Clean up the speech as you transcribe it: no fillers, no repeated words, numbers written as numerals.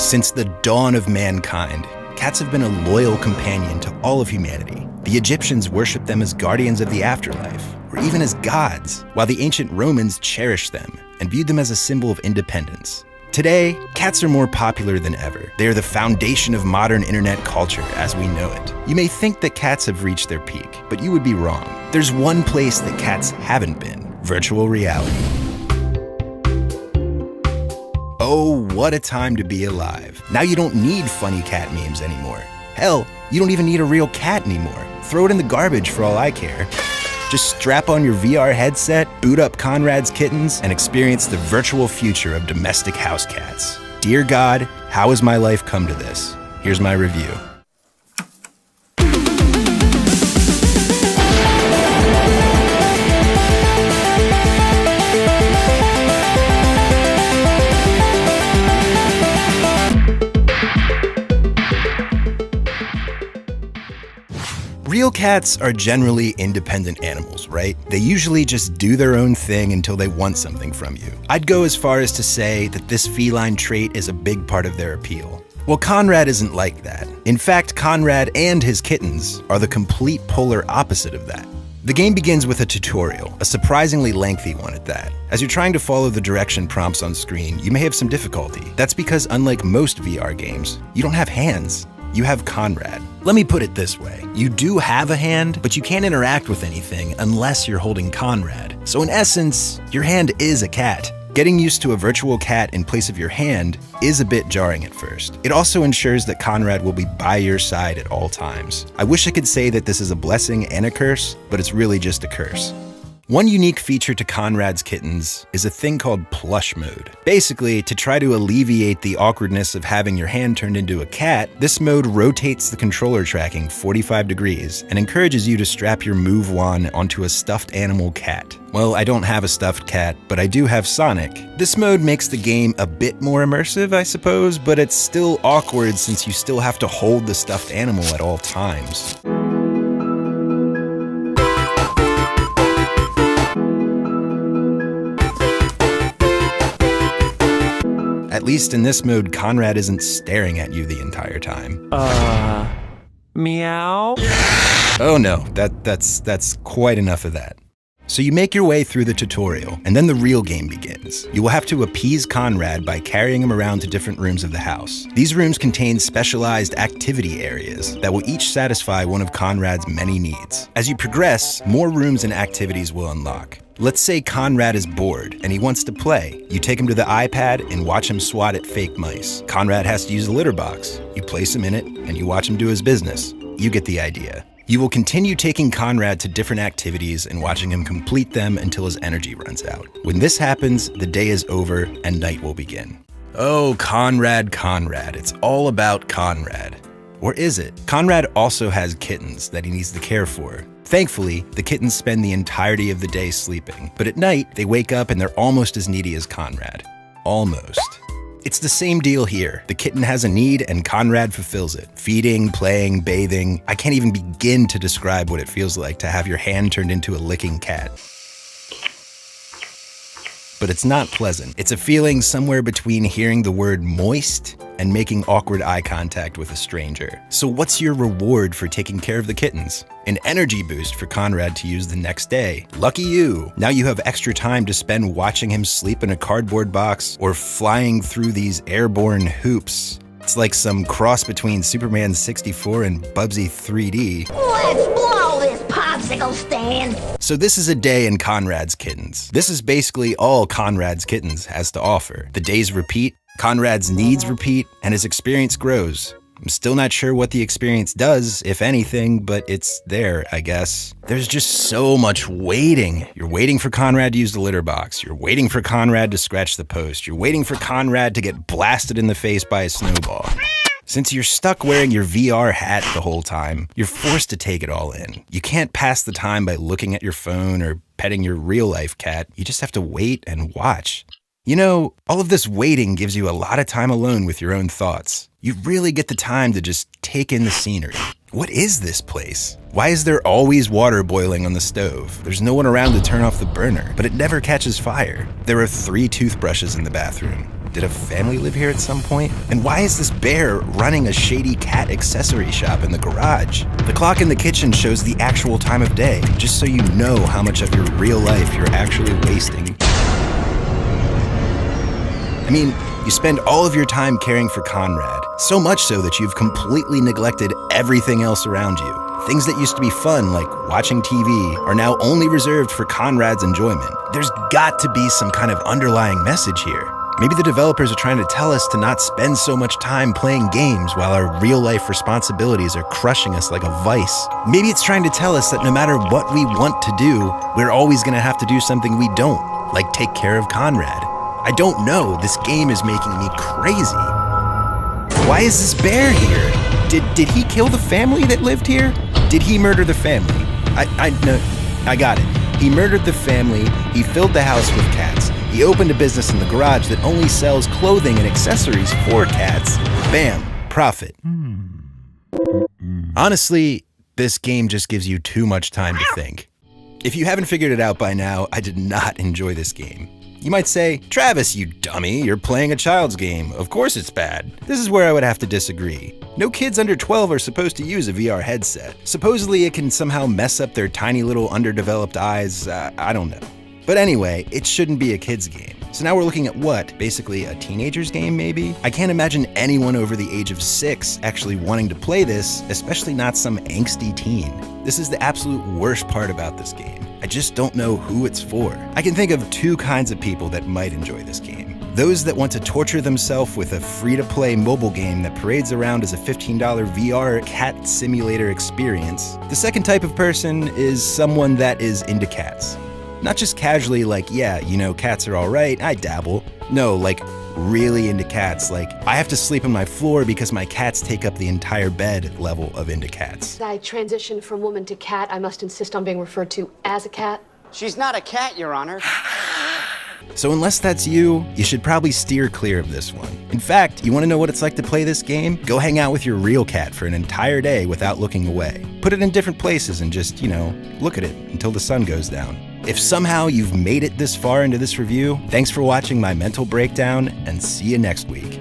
Since the dawn of mankind, cats have been a loyal companion to all of humanity. The Egyptians worshipped them as guardians of the afterlife, or even as gods, while the ancient Romans cherished them and viewed them as a symbol of independence. Today, cats are more popular than ever. They are the foundation of modern internet culture as we know it. You may think that cats have reached their peak, but you would be wrong. There's one place that cats haven't been: virtual reality. Oh, what a time to be alive. Now you don't need funny cat memes anymore. Hell, you don't even need a real cat anymore. Throw it in the garbage for all I care. Just strap on your VR headset, boot up Konrad's Kittens, and experience the virtual future of domestic house cats. Dear God, how has my life come to this? Here's my review. Real cats are generally independent animals, right? They usually just do their own thing until they want something from you. I'd go as far as to say that this feline trait is a big part of their appeal. Well, Konrad isn't like that. In fact, Konrad and his kittens are the complete polar opposite of that. The game begins with a tutorial, a surprisingly lengthy one at that. As you're trying to follow the direction prompts on screen, you may have some difficulty. That's because unlike most VR games, you don't have hands. You have Konrad. Let me put it this way. You do have a hand, but you can't interact with anything unless you're holding Konrad. So in essence, your hand is a cat. Getting used to a virtual cat in place of your hand is a bit jarring at first. It also ensures that Konrad will be by your side at all times. I wish I could say that this is a blessing and a curse, but it's really just a curse. One unique feature to Konrad's Kittens is a thing called Plush Mode. Basically, to try to alleviate the awkwardness of having your hand turned into a cat, this mode rotates the controller tracking 45 degrees and encourages you to strap your Move Wand onto a stuffed animal cat. Well, I don't have a stuffed cat, but I do have Sonic. This mode makes the game a bit more immersive, I suppose, but it's still awkward since you still have to hold the stuffed animal at all times. At least in this mode, Konrad isn't staring at you the entire time. Meow? Oh no, that's quite enough of that. So you make your way through the tutorial, and then the real game begins. You will have to appease Konrad by carrying him around to different rooms of the house. These rooms contain specialized activity areas that will each satisfy one of Konrad's many needs. As you progress, more rooms and activities will unlock. Let's say Konrad is bored and he wants to play. You take him to the iPad and watch him swat at fake mice. Konrad has to use a litter box. You place him in it and you watch him do his business. You get the idea. You will continue taking Konrad to different activities and watching him complete them until his energy runs out. When this happens, the day is over and night will begin. Oh, Konrad, Konrad. It's all about Konrad. Or is it? Konrad also has kittens that he needs to care for. Thankfully, the kittens spend the entirety of the day sleeping, but at night, they wake up and they're almost as needy as Konrad. Almost. It's the same deal here. The kitten has a need and Konrad fulfills it. Feeding, playing, bathing. I can't even begin to describe what it feels like to have your hand turned into a licking cat. But it's not pleasant. It's a feeling somewhere between hearing the word moist and making awkward eye contact with a stranger. So what's your reward for taking care of the kittens? An energy boost for Konrad to use the next day. Lucky you! Now you have extra time to spend watching him sleep in a cardboard box or flying through these airborne hoops. It's like some cross between Superman 64 and Bubsy 3D. Let's blow this popsicle stand! So this is a day in Konrad's Kittens. This is basically all Konrad's Kittens has to offer. The days repeat, Konrad's needs repeat, and his experience grows. I'm still not sure what the experience does, if anything, but it's there, I guess. There's just so much waiting. You're waiting for Konrad to use the litter box. You're waiting for Konrad to scratch the post. You're waiting for Konrad to get blasted in the face by a snowball. Since you're stuck wearing your VR hat the whole time, you're forced to take it all in. You can't pass the time by looking at your phone or petting your real-life cat. You just have to wait and watch. You know, all of this waiting gives you a lot of time alone with your own thoughts. You really get the time to just take in the scenery. What is this place? Why is there always water boiling on the stove? There's no one around to turn off the burner, but it never catches fire. There are 3 toothbrushes in the bathroom. Did a family live here at some point? And why is this bear running a shady cat accessory shop in the garage? The clock in the kitchen shows the actual time of day, just so you know how much of your real life you're actually wasting. I mean, you spend all of your time caring for Konrad, so much so that you've completely neglected everything else around you. Things that used to be fun, like watching TV, are now only reserved for Konrad's enjoyment. There's got to be some kind of underlying message here. Maybe the developers are trying to tell us to not spend so much time playing games while our real-life responsibilities are crushing us like a vice. Maybe it's trying to tell us that no matter what we want to do, we're always going to have to do something we don't, like take care of Konrad. I don't know, this game is making me crazy. Why is this bear here? Did he kill the family that lived here? Did he murder the family? I got it. He murdered the family, he filled the house with cats, he opened a business in the garage that only sells clothing and accessories for cats. Bam, profit. Honestly, this game just gives you too much time to think. If you haven't figured it out by now, I did not enjoy this game. You might say, Travis, you dummy, you're playing a child's game. Of course it's bad. This is where I would have to disagree. No kids under 12 are supposed to use a VR headset. Supposedly it can somehow mess up their tiny little underdeveloped eyes, I don't know. But anyway, it shouldn't be a kid's game. So now we're looking at what? Basically a teenager's game, maybe? I can't imagine anyone over the age of 6 actually wanting to play this, especially not some angsty teen. This is the absolute worst part about this game. I just don't know who it's for. I can think of two kinds of people that might enjoy this game. Those that want to torture themselves with a free-to-play mobile game that parades around as a $15 VR cat simulator experience. The second type of person is someone that is into cats. Not just casually like, yeah, you know, cats are all right, I dabble. No, like really into cats, like I have to sleep on my floor because my cats take up the entire bed level of into cats. As I transition from woman to cat, I must insist on being referred to as a cat. She's not a cat, Your Honor. So unless that's you, you should probably steer clear of this one. In fact, you want to know what it's like to play this game? Go hang out with your real cat for an entire day without looking away. Put it in different places and just, you know, look at it until the sun goes down. If somehow you've made it this far into this review, thanks for watching my mental breakdown, and see you next week.